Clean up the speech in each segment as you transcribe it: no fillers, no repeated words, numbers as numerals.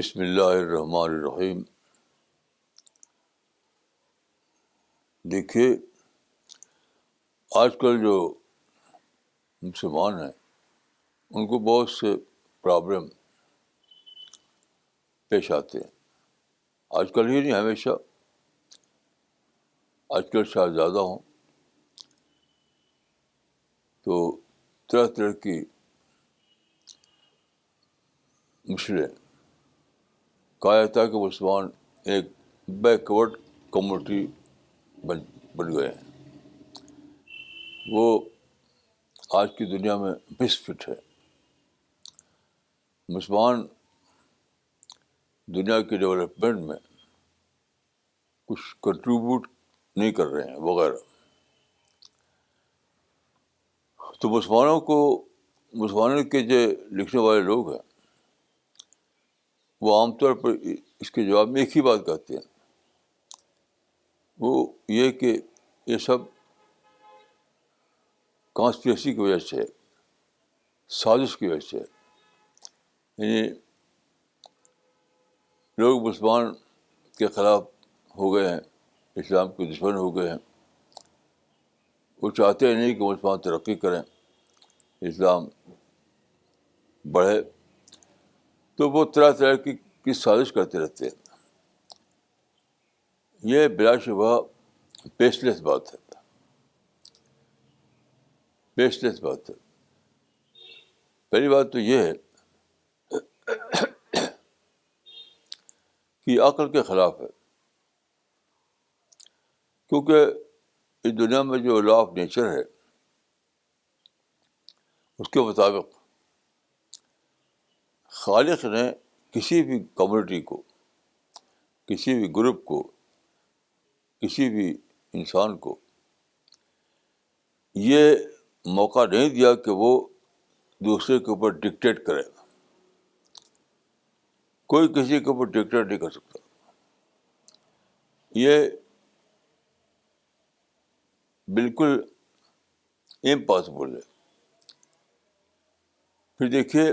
بسم اللہ الرحمن الرحیم. دیکھیے، آج کل جو مسلمان ہیں ان کو بہت سے پرابلم پیش آتے ہیں. آج کل ہی نہیں، ہمیشہ. آج کل شاید زیادہ ہوں. تو طرح طرح کی مشکلیں. کہا جاتا ہے کہ مسلمان ایک بیکورڈ کمیونٹی بن گئے ہیں. وہ آج کی دنیا میں مس فٹ ہے. مسلمان دنیا کی ڈیولپمنٹ میں کچھ کنٹریبیوٹ نہیں کر رہے ہیں وغیرہ. تو مسلمانوں کے جو لکھنے والے لوگ ہیں وہ عام طور پر اس کے جواب میں ایک ہی بات کہتے ہیں. وہ یہ کہ یہ سب کانسپریسی کی وجہ سے، سازش کی وجہ سے. یعنی لوگ مسلمان کے خلاف ہو گئے ہیں، اسلام کے دشمن ہو گئے ہیں. وہ چاہتے ہی نہیں کہ مسلمان ترقی کریں، اسلام بڑھے. تو وہ طرح طرح کی سازش کرتے رہتے ہیں. یہ بلا شبہ بیس لیس بات ہے. بیس لیس بات ہے. پہلی بات تو یہ ہے کہ عقل کے خلاف ہے. کیونکہ اس دنیا میں جو لا آف نیچر ہے اس کے مطابق خالق نے کسی بھی کمیونٹی کو، کسی بھی گروپ کو، کسی بھی انسان کو یہ موقع نہیں دیا کہ وہ دوسرے کے اوپر ڈکٹیٹ کرے. کوئی کسی کے اوپر ڈکٹیٹ نہیں کر سکتا. یہ بالکل امپاسبل ہے. پھر دیکھیے،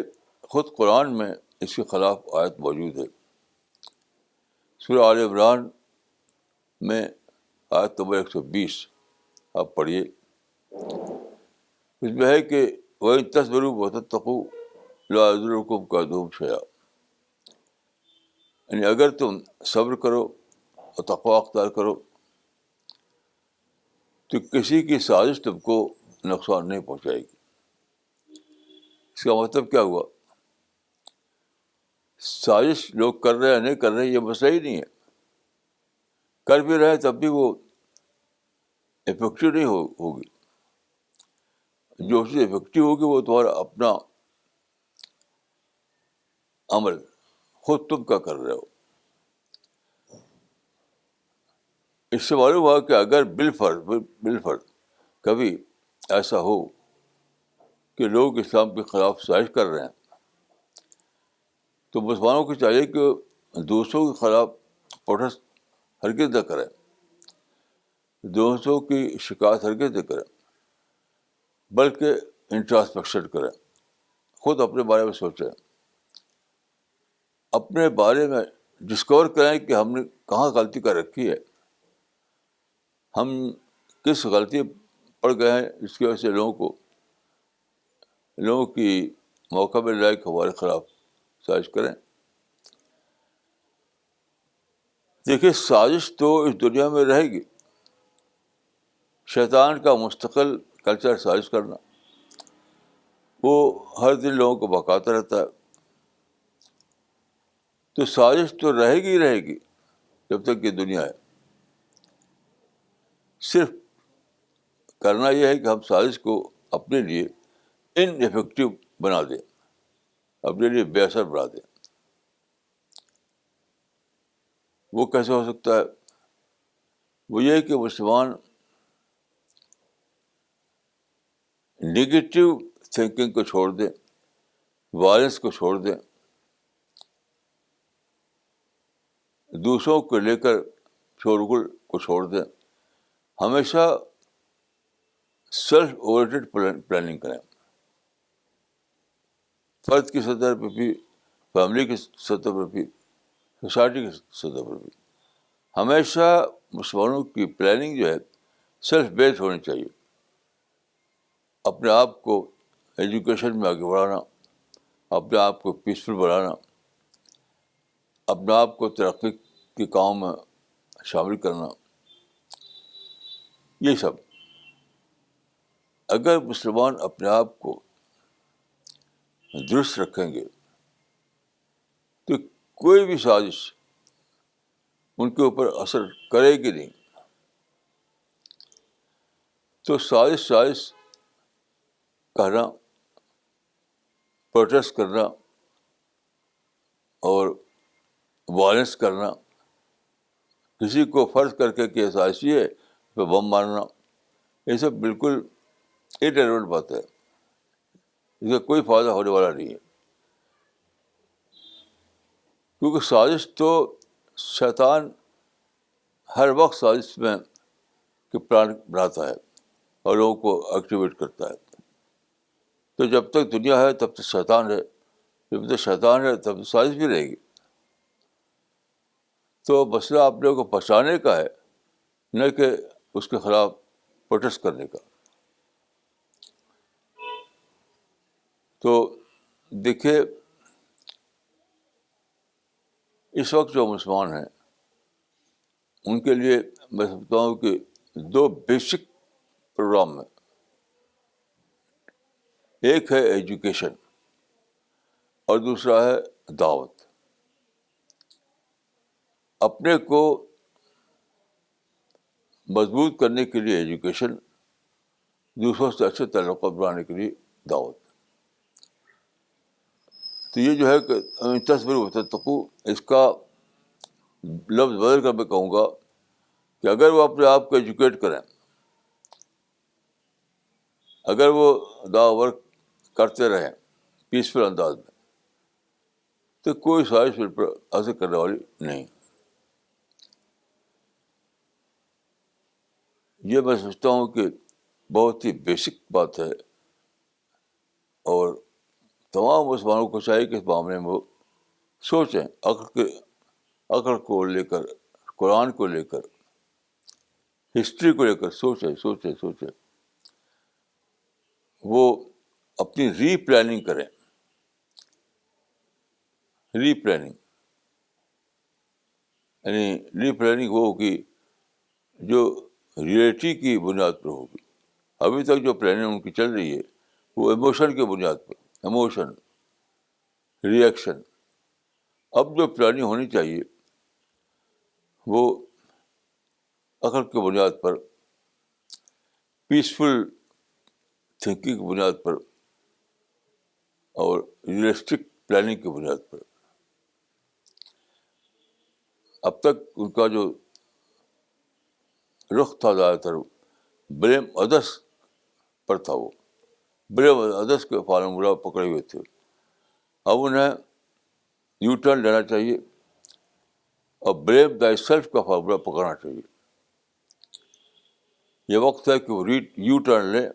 خود قرآن میں اس کے خلاف آیت موجود ہے. سورہ آل عمران میں آیت نمبر 120 آپ پڑھیے. اس میں ہے کہ وَإِن تَصْبِرُوا وَتَتَّقُوا لَا يَضُرُّكُمْ كَيْدُهُمْ شَيْئًا. یعنی اگر تم صبر کرو اور تقویٰ اختیار کرو تو کسی کی سازش تم کو نقصان نہیں پہنچائے گی. اس کا مطلب کیا ہوا؟ سازش لوگ کر رہے ہیں نہیں کر رہے یہ مسئلہ ہی نہیں ہے. کر بھی رہے تب بھی وہ افیکٹو نہیں ہوگی. جو چیز افیکٹو ہوگی وہ تمہارا اپنا عمل، خود تم کیا کر رہے ہو. اس سے معلوم ہوا کہ اگر بالفرض کبھی ایسا ہو کہ لوگ اسلام کے خلاف سازش کر رہے ہیں تو مسلمانوں کو چاہیے کہ دوسروں کے خلاف پروٹیسٹ ہرگز نہ کریں، دوسروں کی شکایت ہرگز نہ کریں، بلکہ انٹراسپیکشن کریں. خود اپنے بارے میں سوچیں، اپنے بارے میں ڈسکور کریں کہ ہم نے کہاں غلطی کر رکھی ہے، ہم کس غلطی پڑ گئے ہیں جس کی وجہ سے لوگوں کی موقع میں لائق ہمارے خلاف سازش کریں. دیکھیے، سازش تو اس دنیا میں رہے گی. شیطان کا مستقل کلچر سازش کرنا، وہ ہر دن لوگوں کو بہکاتا رہتا ہے. تو سازش تو رہے گی جب تک یہ دنیا ہے. صرف کرنا یہ ہے کہ ہم سازش کو اپنے لیے ان افیکٹو بنا دیں، اپنے لیے بے اثر بنا دیں. وہ کیسے ہو سکتا ہے؟ وہ یہ کہ مسلمان نگیٹو تھنکنگ کو چھوڑ دیں، وائلنس کو چھوڑ دیں، دوسروں کو لے کر شورغل کو چھوڑ دیں. ہمیشہ سیلف اورینٹڈ پلاننگ کریں. فرد کی سطح پہ بھی، فیملی کی سطح پہ بھی، سوسائٹی کی سطح پر بھی. ہمیشہ مسلمانوں کی پلاننگ جو ہے سیلف بیسڈ ہونی چاہیے. اپنے آپ کو ایجوکیشن میں آگے بڑھانا، اپنے آپ کو پیسفل بنانا، اپنے آپ کو ترقی کے کام میں شامل کرنا، یہ سب. اگر مسلمان اپنے آپ کو درست رکھیں گے تو کوئی بھی سازش ان کے اوپر اثر کرے گی نہیں. تو سازش کہنا، پروٹیسٹ کرنا اور وائلنس کرنا، کسی کو فرض کر کے کہ سازشی ہے تو بم مارنا، یہ سب بالکل irrelevant بات ہے. اس کا کوئی فائدہ ہونے والا نہیں ہے. کیونکہ سازش تو شیطان ہر وقت سازش میں کے پلان بناتا ہے اور لوگوں کو ایکٹیویٹ کرتا ہے. تو جب تک دنیا ہے تب تک شیطان ہے، جب تک شیطان ہے تب تک سازش بھی رہے گی. تو مسئلہ آپ لوگوں کو بچانے کا ہے، نہ کہ اس کے خلاف پروٹیسٹ کرنے کا. تو دیکھیے، اس وقت جو مسلمان ہیں ان کے لیے میں سمجھتا ہوں کہ دو بیسک پروگرام ہیں. ایک ہے ایجوکیشن اور دوسرا ہے دعوت. اپنے کو مضبوط کرنے کے لیے ایجوکیشن، دوسروں سے اچھے تعلقات بنانے کے لیے دعوت. تو یہ جو ہے کہ تصبر و تتقو، اس کا لفظ بدل کر میں کہوں گا کہ اگر وہ اپنے آپ کو ایجوکیٹ کریں، اگر وہ دعوت ورک کرتے رہیں پیسفل انداز میں، تو کوئی سازش ان پر اثر کرنے والی نہیں. یہ میں سمجھتا ہوں کہ بہت ہی بیسک بات ہے، اور تمام مسلمانوں کو چاہیے کہ اس معاملے میں وہ سوچیں، عقل کو لے کر، قرآن کو لے کر، ہسٹری کو لے کر سوچیں. وہ اپنی ری پلاننگ کریں. ری پلاننگ یعنی ری پلاننگ وہ ہوگی جو ریئلٹی کی بنیاد پر ہوگی. ابھی تک جو پلاننگ ان کی چل رہی ہے وہ ایموشن کی بنیاد پر، ایموشن، ری ایکشن. اب جو پلاننگ ہونی چاہیے وہ عقل کی بنیاد پر، پیسفل تھنکنگ کی بنیاد پر اور ریئلسٹک پلاننگ کی بنیاد پر. اب تک ان کا جو رخ تھا زیادہ تر بلیم ادرس پر تھا، وہ بلیم ادرس کے فارمولہ پکڑے ہوئے تھے. اب انہیں یو ٹرن لینا چاہیے اور بلیم بائی سیلف کا فارمولہ پکڑنا چاہیے. یہ وقت ہے کہ وہ یو ٹرن لیں،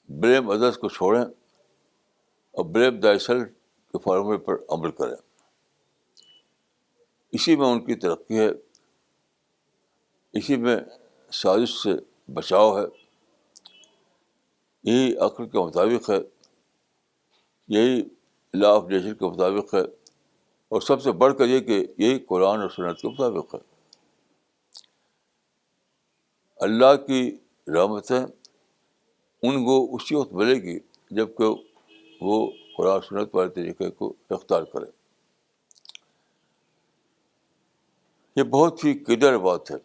بلیم ادرس کو چھوڑیں اور بلیم بائی سیلف کے فارمولے پر عمل کریں. اسی میں ان کی ترقی ہے، اسی میں سازش سے بچاؤ ہے. یہی عقل کے مطابق ہے، یہی لا آف نیچر کے مطابق ہے، اور سب سے بڑھ کر یہ کہ یہی قرآن اور سنت کے مطابق ہے. اللہ کی رحمتیں ان کو اسی وقت ملے گی جب کہ وہ قرآن سنت والے طریقے کو اختیار کرے. یہ بہت ہی کلیئر بات ہے.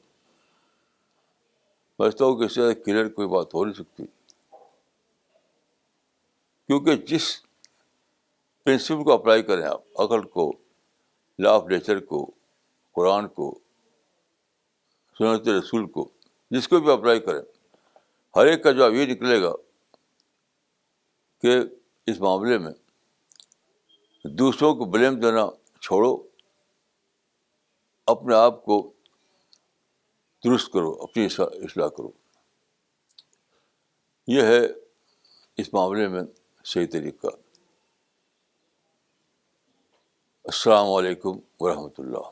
میں سمجھتا ہوں کہ اس سے کلیئر کوئی بات ہو نہیں سکتی، کیونکہ جس پرنسپل کو اپلائی کریں آپ، عقل کو، لا آف نیچر کو، قرآن کو، سنت رسول کو، جس کو بھی اپلائی کریں، ہر ایک کا جواب یہ نکلے گا کہ اس معاملے میں دوسروں کو بلیم دینا چھوڑو، اپنے آپ کو درست کرو، اپنی اصلاح کرو. یہ ہے اس معاملے میں صحیح طریقہ. السلام علیکم ورحمۃ اللہ.